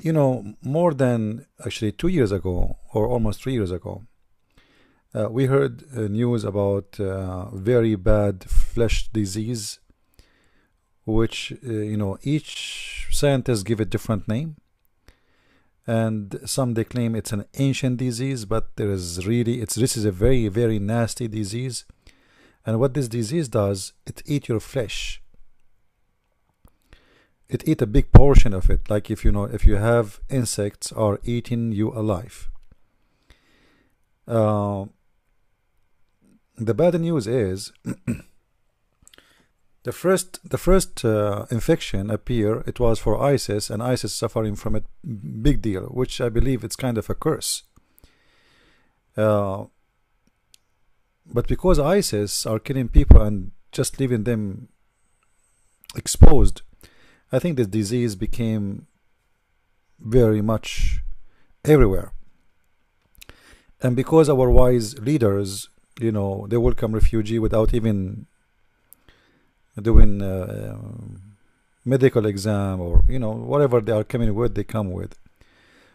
You know, more than actually 2 years ago, or almost 3 years ago, we heard news about very bad flesh disease, which you know, each scientist give a different name, and some they claim it's an ancient disease, but there is really this is a very nasty disease. And what this disease does, it eat your flesh. It eat a big portion of it, like if you know, if you have insects are eating you alive. The bad news is the first infection appear, it was for ISIS, and ISIS suffering from it big deal, which I believe it's kind of a curse. But because ISIS are killing people and just leaving them exposed, I think this disease became very much everywhere. And because our wise leaders, you know, they welcome refugee without even doing medical exam, or you know, whatever they are coming with, they come with.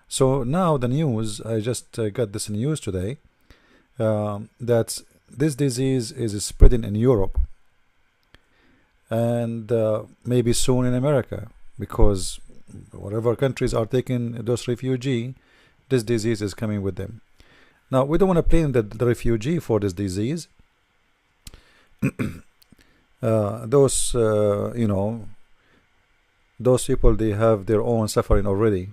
So now the news, I just got this news today, that this disease is spreading in Europe, and maybe soon in America, because whatever countries are taking those refugee, this disease is coming with them. Now we don't want to blame the refugee for this disease. Those you know, those people, they have their own suffering already.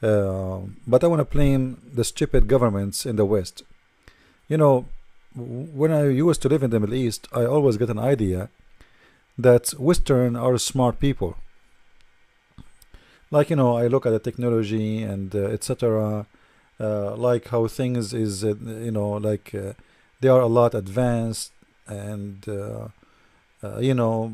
But I want to blame the stupid governments in the West. You know, when I used to live in the Middle East, I always get an idea that Western are smart people. Like, you know, I look at the technology and etc. Like how things is, you know, like they are a lot advanced, and you know,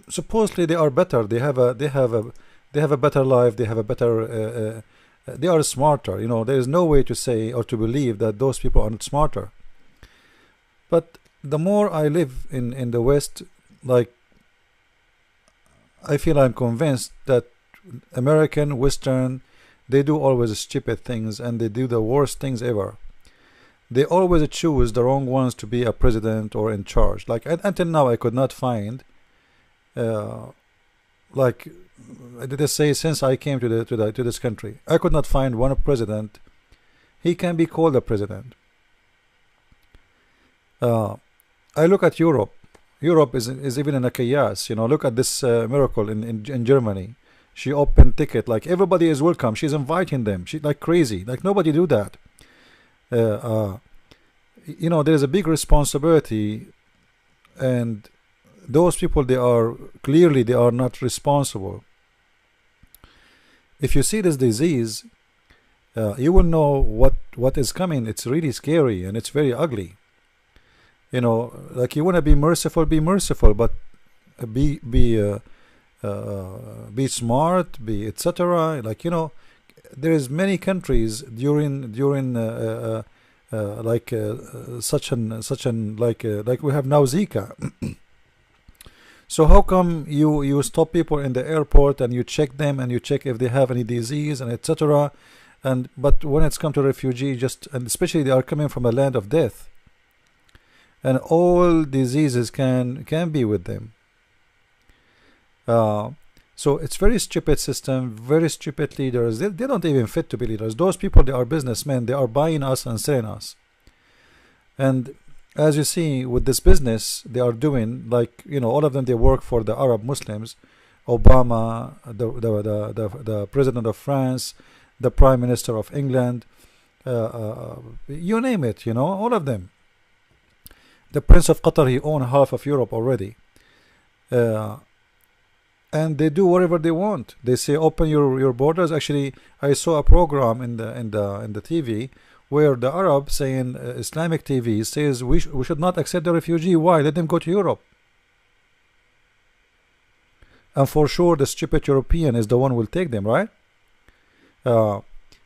supposedly they are better. They have a better life. They have a better. They are smarter. You know, there is no way to say or to believe that those people are not smarter. But the more I live in the West, like, I feel I'm convinced that American, Western, they do always stupid things, and they do the worst things ever. They always choose the wrong ones to be a president or in charge. Like until now, I could not find, like, did I say, since I came to this country, I could not find one president. He can be called a president. I look at Europe. Europe is even in a chaos. You know, look at this miracle in Germany. She opened ticket, like everybody is welcome. She's inviting them. She like crazy. Like nobody do that. You know, there is a big responsibility, and those people, they are clearly, they are not responsible. If you see this disease, you will know what is coming. It's really scary, and it's very ugly. You know, like, you want to be merciful, but be smart, be etc. Like, you know, there is many countries during like such an like we have now Zika. So how come you stop people in the airport and you check them and you check if they have any disease and etc. And but when it's come to refugee, just, and especially they are coming from a land of death, and all diseases can be with them. So it's very stupid system, very stupid leaders. They don't even fit to be leaders. Those people, they are businessmen. They are buying us and selling us. And as you see with this business they are doing, like, you know, all of them, they work for the Arab Muslims. Obama, the president of France, the prime minister of England, you name it, you know, all of them. The Prince of Qatar, he owns half of Europe already. And they do whatever they want. They say open your borders. Actually, I saw a program in the TV where the Arab saying, Islamic TV says we should not accept the refugee. Why? Let them go to Europe. And for sure the stupid European is the one who will take them, right?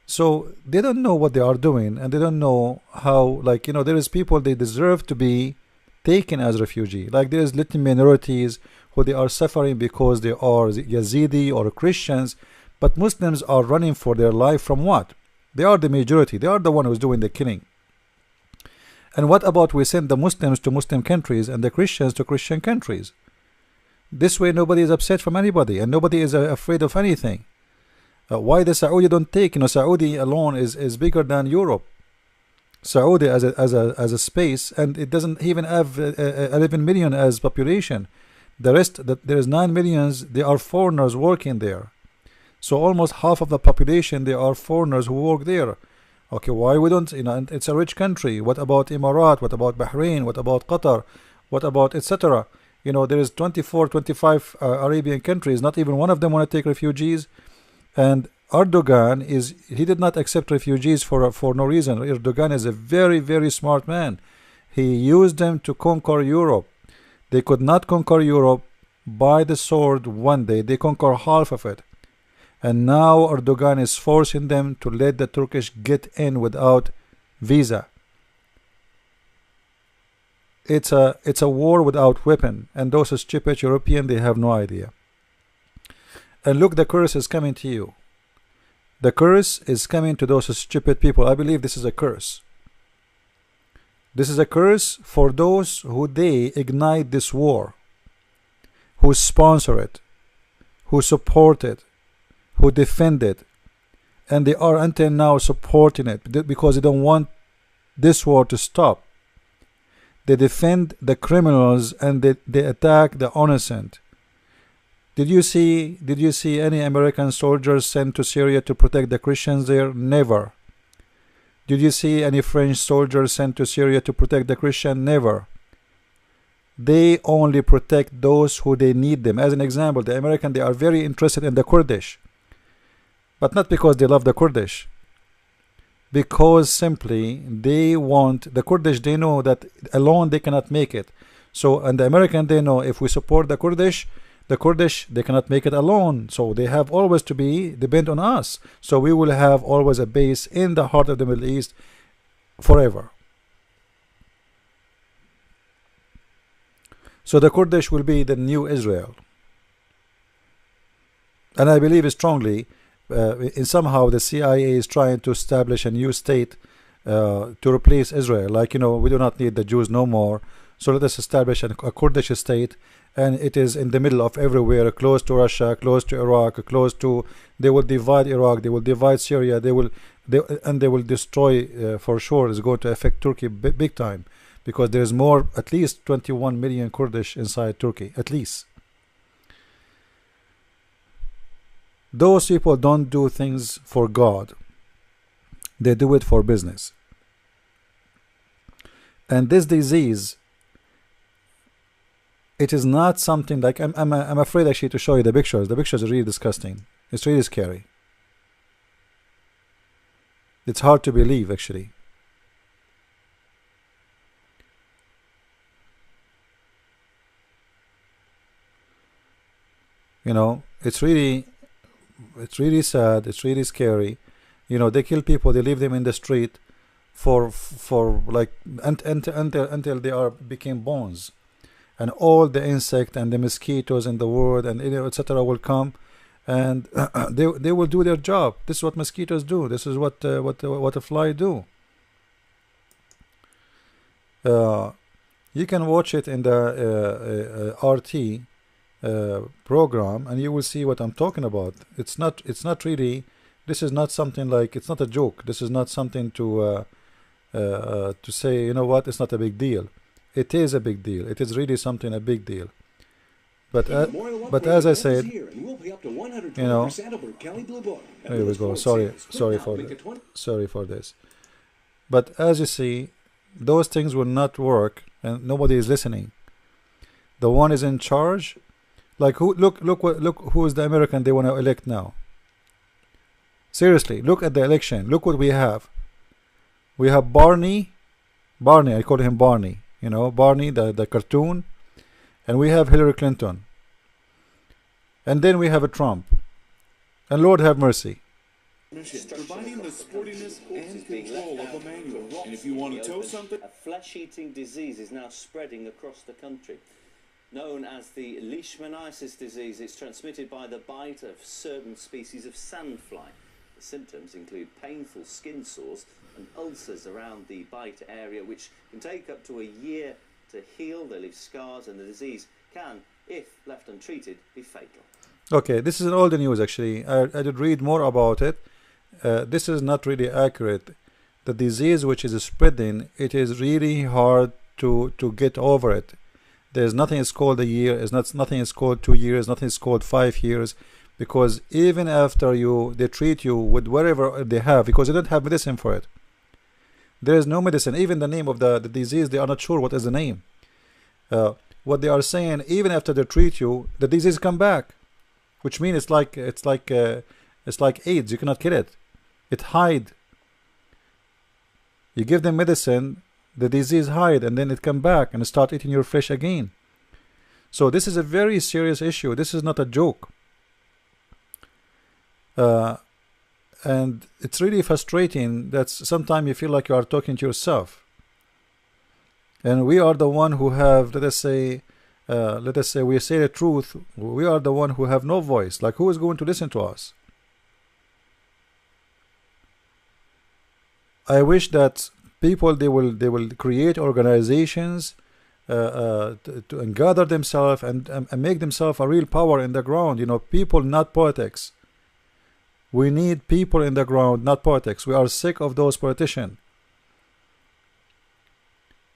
So they don't know what they are doing, and they don't know how, like, you know, there is people, they deserve to be taken as refugee. Like there is little minorities who they are suffering because they are Yazidi or Christians, But Muslims are running for their life from what? They are the majority. They are the one who's doing the killing. And what about we send the Muslims to Muslim countries and the Christians to Christian countries? This way nobody is upset from anybody and nobody is afraid of anything. Why the Saudi don't take? Saudi alone is bigger than Europe. Saudi as a space, and it doesn't even have 11 million as population. The rest, there is 9 millions. They are foreigners working there. So almost half of the population, they are foreigners who work there. Okay, why we don't? And it's a rich country. What about Emirat? What about Bahrain? What about Qatar? What about etc.? There is 24, 25 Arabian countries. Not even one of them want to take refugees. And Erdogan he did not accept refugees for no reason. Erdogan is a very, very smart man. He used them to conquer Europe. They could not conquer Europe by the sword one day. They conquer half of it. And now Erdogan is forcing them to let the Turkish get in without visa. It's a war without weapon. And those stupid Europeans, they have no idea. And look, the curse is coming to you. The curse is coming to those stupid people. I believe this is a curse. This is a curse for those who they ignite this war, who sponsor it, who support it, who defend it, and they are until now supporting it because they don't want this war to stop. They defend the criminals and they attack the innocent. Did you see any American soldiers sent to Syria to protect the Christians there? Never. Did you see any French soldiers sent to Syria to protect the Christian? Never. They only protect those who they need them. As an example, the American, they are very interested in the Kurdish, but not because they love the Kurdish, because simply they want the Kurdish. They know that alone they cannot make it. So, and the American, they know if we support the Kurdish, they cannot make it alone. So they have always to depend on us. So we will have always a base in the heart of the Middle East forever. So the Kurdish will be the new Israel. And I believe strongly in somehow the CIA is trying to establish a new state to replace Israel. Like, we do not need the Jews no more. So let us establish a Kurdish state, and it is in the middle of everywhere, close to Russia, close to Iraq, they will divide Iraq, they will divide Syria, they will destroy for sure. It's going to affect Turkey big time, because there is at least 21 million Kurdish inside Turkey, at least. Those people don't do things for God, they do it for business. And this disease, it is not something like, I'm afraid actually to show you the pictures. The pictures are really disgusting. It's really scary. It's hard to believe actually. It's really sad. It's really scary. They kill people. They leave them in the street for like until they became bones. And all the insect and the mosquitoes in the world and etc. will come, and they will do their job. This is what mosquitoes do. This is what a fly do. You can watch it in the RT program, and you will see what I'm talking about. It's not really. This is not something like. It's not a joke. This is not something to say. It's not a big deal. It is a big deal. It is really a big deal. But as I said, here we go. Sorry for this. But as you see, those things will not work, and nobody is listening. The one is in charge. Like look who is the American they want to elect now. Seriously, look at the election. Look what we have. We have Barney. I call him Barney. Barney, the cartoon, and we have Hillary Clinton, and then we have a Trump, and Lord have mercy. Providing the sportiness and control of a manual. And if you want to tow something, a flesh-eating disease is now spreading across the country. Known as the leishmaniasis disease, it's transmitted by the bite of certain species of sandfly. The symptoms include painful skin sores and ulcers around the bite area, which can take up to a year to heal. They leave scars, and the disease can, if left untreated, be fatal. Okay, this is all the news actually. I did read more about it. This is not really accurate. The disease which is spreading, it is really hard to get over it. There's nothing is called a year, nothing is called 2 years, nothing is called 5 years, because even after they treat you with whatever they have, because they don't have medicine for it. There is no medicine. Even the name of the disease, they are not sure what is the name. What they are saying, even after they treat you, the disease come back, which means it's like AIDS. You cannot kill it. It hide. You give them medicine, the disease hide, and then it come back and start eating your flesh again. So this is a very serious issue. This is not a joke. And it's really frustrating that sometimes you feel like you are talking to yourself. And we are the one who have, let us say we say the truth. We are the one who have no voice. Like, who is going to listen to us? I wish that people they will create organizations and gather themselves and make themselves a real power in the ground. You know, people, not politics. We need people in the ground, not politics. We are sick of those politicians.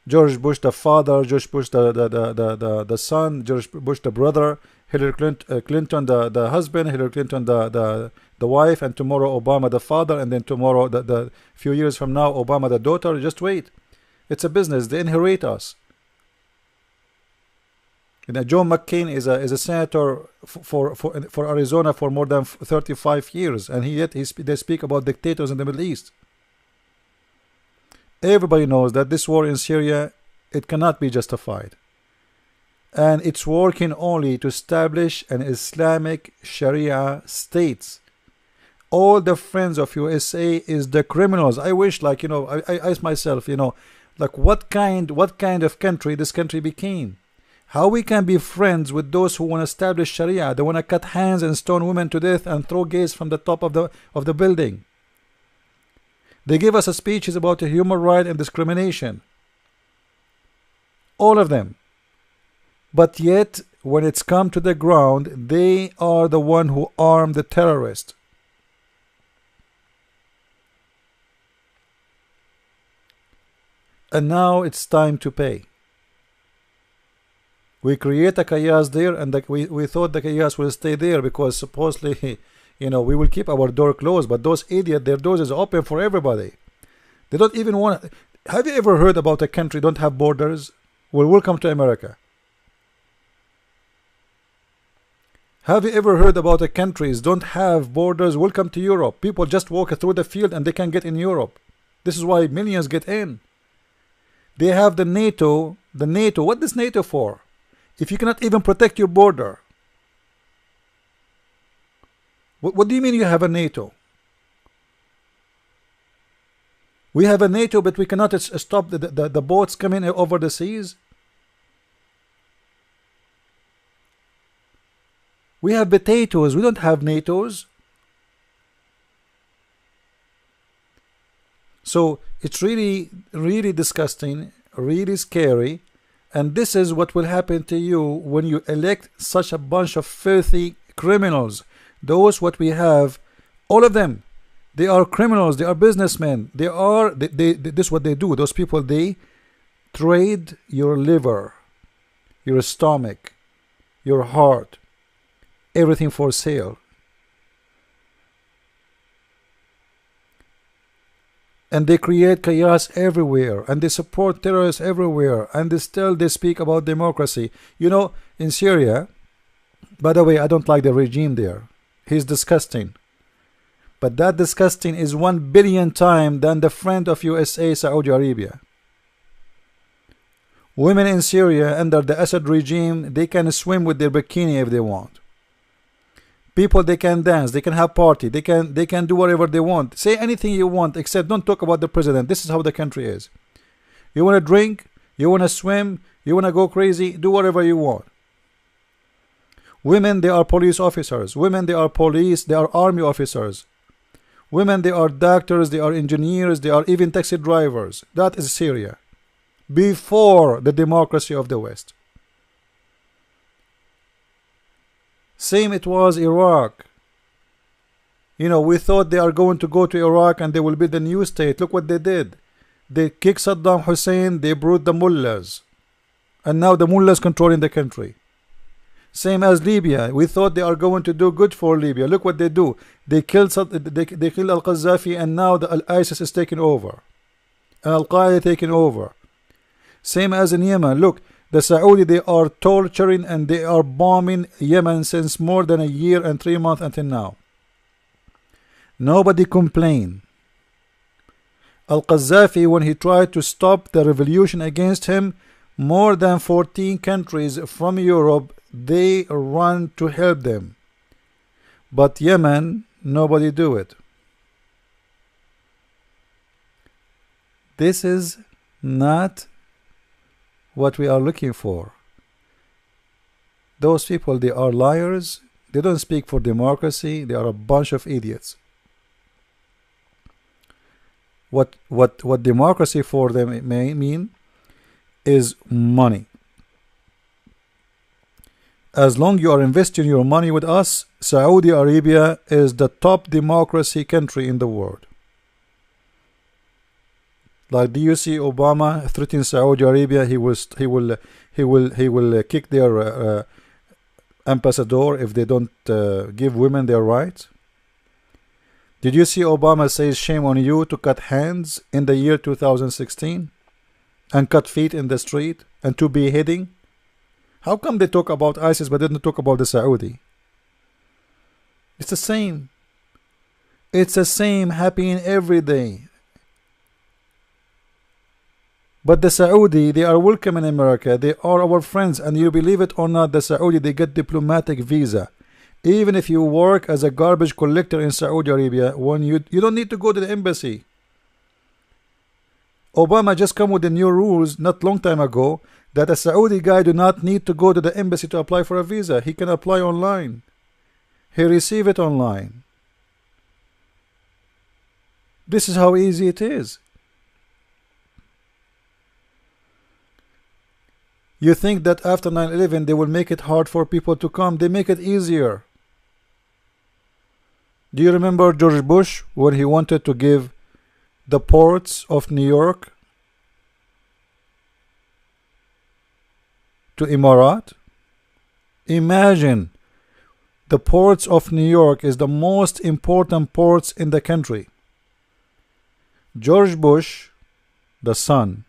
George Bush the father, George Bush the son, George Bush the brother, Hillary Clinton the husband, Hillary Clinton the wife, and tomorrow Obama the father, and then tomorrow the few years from now Obama the daughter. Just wait. It's a business. They inherit us. You know, John McCain is a senator for Arizona for more than 35 years, and yet they speak about dictators in the Middle East. Everybody knows that this war in Syria, it cannot be justified, and it's working only to establish an Islamic Sharia state. All the friends of USA is the criminals. I wish, like, you know, I ask myself, you know, like, what kind of country this country became? How we can be friends with those who want to establish Sharia? They want to cut hands and stone women to death and throw gays from the top of the building. They give us speeches about human rights and discrimination. All of them. But yet, when it's come to the ground, they are the one who arm the terrorists. And now it's time to pay. We create a chaos there, and we thought the chaos will stay there because supposedly, you know, we will keep our door closed. But those idiots, their doors is open for everybody. They don't even want. Have you ever heard about a country don't have borders? Well, welcome to America. Have you ever heard about a countries don't have borders? Welcome to Europe. People just walk through the field and they can get in Europe. This is why millions get in. They have the NATO. The NATO. What is NATO for? If you cannot even protect your border, what do you mean you have a NATO? We have a NATO, but we cannot stop the boats coming over the seas. We have potatoes. We don't have NATOs. So it's really, really disgusting, really scary. And this is what will happen to you when you elect such a bunch of filthy criminals. Those what we have, all of them, they are criminals. They are businessmen. This is what they do. Those people, they trade your liver, your stomach, your heart, everything for sale. And they create chaos everywhere, and they support terrorists everywhere, and they speak about democracy. You know, in Syria, by the way, I don't like the regime there. He's disgusting. But that disgusting is 1 billion times than the friend of USA, Saudi Arabia. Women in Syria under the Assad regime, they can swim with their bikini if they want. People, they can dance, they can have party, they can do whatever they want. Say anything you want, except don't talk about the president. This is how the country is. You want to drink, you want to swim, you want to go crazy, do whatever you want. Women, they are police officers. Women, they are police, they are army officers. Women, they are doctors, they are engineers, they are even taxi drivers. That is Syria. Before the democracy of the West. Same it was Iraq. You know, we thought they are going to go to Iraq and they will be the new state. Look what they did. They kicked Saddam Hussein, they brought the mullahs. And now the mullahs controlling the country. Same as Libya. We thought they are going to do good for Libya. Look what they do. They killed Al-Qaddafi, and now the ISIS is taking over. And Al-Qaeda taking over. Same as in Yemen. Look, the Saudi, they are torturing and they are bombing Yemen since more than a year and 3 months until now. Nobody complained. Al-Qaddafi, when he tried to stop the revolution against him, more than 14 countries from Europe, they run to help them. But Yemen, nobody do it. This is not what we are looking for. Those people, they are liars. They don't speak for democracy. They are a bunch of idiots. What democracy for them may mean is money. As long you are investing your money with us, Saudi Arabia is the top democracy country in the world. Like, do you see Obama threatening Saudi Arabia? He will kick their ambassador if they don't give women their rights. Did you see Obama say shame on you to cut hands in the year 2016 and cut feet in the street and to beheading? How come they talk about ISIS but didn't talk about the Saudi? It's the same. It's the same happening every day. But the Saudi, they are welcome in America. They are our friends, and you believe it or not, the Saudi, they get diplomatic visa. Even if you work as a garbage collector in Saudi Arabia, when you don't need to go to the embassy. Obama just come with the new rules not long time ago that a Saudi guy do not need to go to the embassy to apply for a visa. He can apply online. He receive it online. This is how easy it is. You think that after 9/11 they will make it hard for people to come? They make it easier. Do you remember George Bush when he wanted to give the ports of New York to Emirat? Imagine, the ports of New York is the most important ports in the country. George Bush, the son,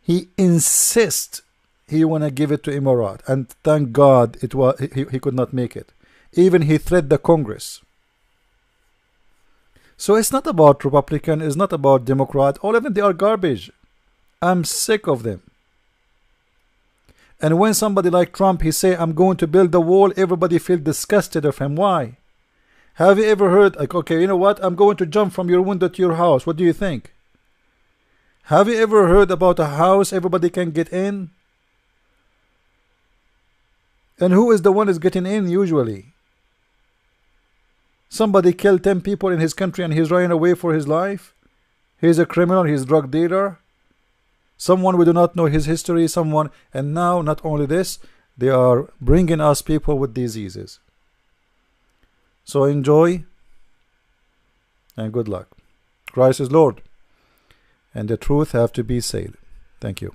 he insists he wanna give it to Emirat, and thank God it was he could not make it. Even he threatened the Congress. So it's not about Republican, it's not about Democrat. All of them, they are garbage. I'm sick of them. And when somebody like Trump, he say, I'm going to build the wall, everybody feel disgusted of him. Why? Have you ever heard, like, okay, you know what, I'm going to jump from your window to your house. What do you think? Have you ever heard about a house everybody can get in? And who is the one who's getting in usually? Somebody killed 10 people in his country and he's running away for his life. He's a criminal, he's a drug dealer. Someone we do not know his history, someone, and now not only this, they are bringing us people with diseases. So enjoy and good luck. Christ is Lord, and the truth have to be said. Thank you.